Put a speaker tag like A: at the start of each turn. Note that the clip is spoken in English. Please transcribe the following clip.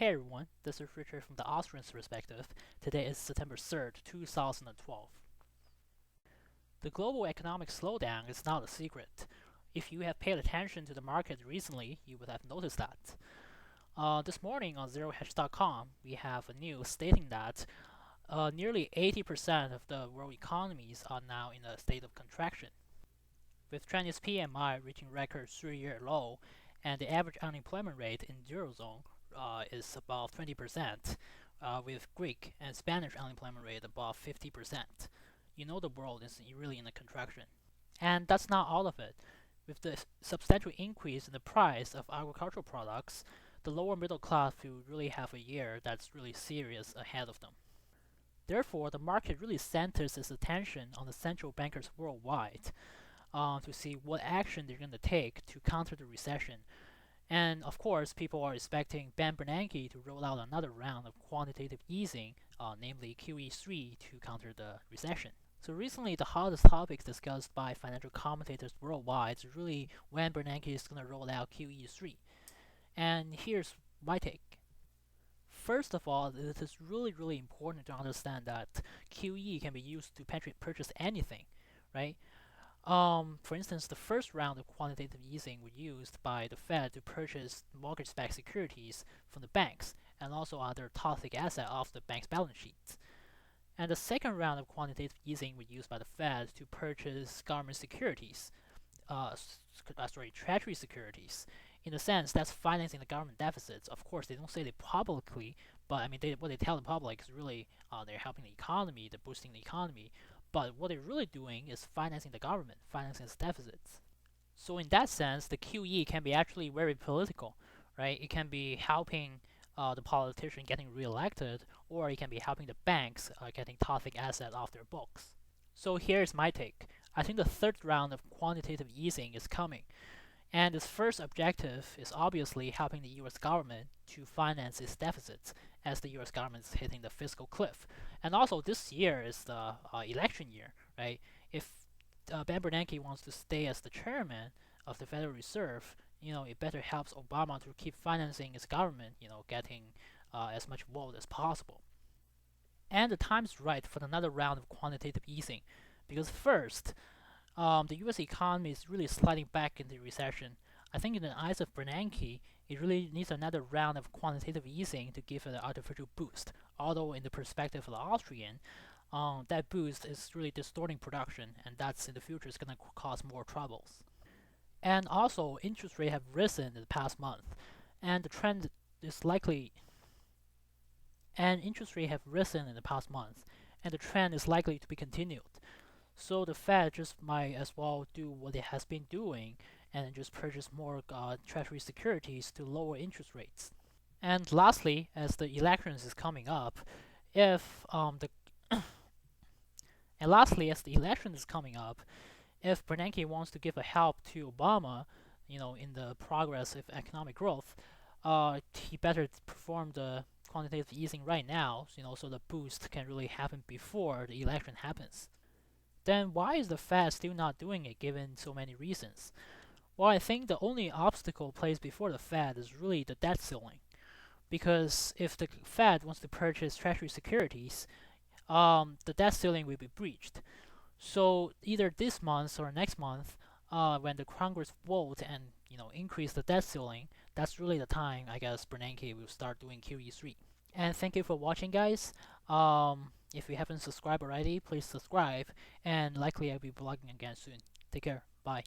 A: Hey everyone, this is Richard from the Austrian perspective. Today is September 3rd, 2012. The global economic slowdown is not a secret. If you have paid attention to the market recently, you would have noticed that. This morning on zerohedge.com, we have a news stating that nearly 80% of the world economies are now in a state of contraction, with Chinese PMI reaching record 3-year low, and the average unemployment rate in Eurozone is above 20%, with Greek and Spanish unemployment rate above 50%. You know the world is really in a contraction. And that's not all of it. With the substantial increase in the price of agricultural products, the lower middle class will really have a year that's really serious ahead of them. Therefore, the market really centers its attention on the central bankers worldwide to see what action they're going to take to counter the recession. And of course, people are expecting Ben Bernanke to roll out another round of quantitative easing, namely QE3, to counter the recession. So recently, the hottest topics discussed by financial commentators worldwide is really when Bernanke is going to roll out QE3. And here's my take. First of all, it is really important to understand that QE can be used to purchase anything, right? For instance, the first round of quantitative easing was used by the Fed to purchase mortgage-backed securities from the banks and also other toxic assets off the bank's balance sheets. And the second round of quantitative easing was used by the Fed to purchase government securities, treasury securities. In a sense, that's financing the government deficits. Of course, they don't say it publicly, but I mean, what they tell the public is really they're helping the economy, they're boosting the economy. But what they're really doing is financing the government, financing its deficits. So in that sense, the QE can be actually very political, right? It can be helping the politician getting reelected, or it can be helping the banks getting toxic assets off their books. So here's my take. I think the third round of quantitative easing is coming. And its first objective is obviously helping the US government to finance its deficits as the US government is hitting the fiscal cliff. And also, this year is the election year, right? If Ben Bernanke wants to stay as the chairman of the Federal Reserve, it better helps Obama to keep financing his government, getting as much vote as possible. And the time's right for another round of quantitative easing, because first, the US economy is really sliding back into recession. I think in the eyes of Bernanke, it really needs another round of quantitative easing to give it an artificial boost. Although in the perspective of the Austrian, that boost is really distorting production, and that's in the future is going to cause more troubles. And also, interest rates have risen in the past month, and the trend is likely. And interest rates have risen in the past month, and the trend is likely to be continued. So the Fed just might as well do what it has been doing and just purchase more treasury securities to lower interest rates. And lastly, as the elections is coming up, if the and lastly, as the election is coming up, if Bernanke wants to give a help to Obama, in the progress of economic growth, he better perform the quantitative easing right now, so the boost can really happen before the election happens. Then why is the Fed still not doing it given so many reasons? Well, I think the only obstacle placed before the Fed is really the debt ceiling. Because if the Fed wants to purchase treasury securities, the debt ceiling will be breached. So either this month or next month, when the Congress vote and increase the debt ceiling, that's really the time I guess Bernanke will start doing QE3. And thank you for watching, guys. If you haven't subscribed already, please subscribe, and likely I'll be blogging again soon. Take care. Bye.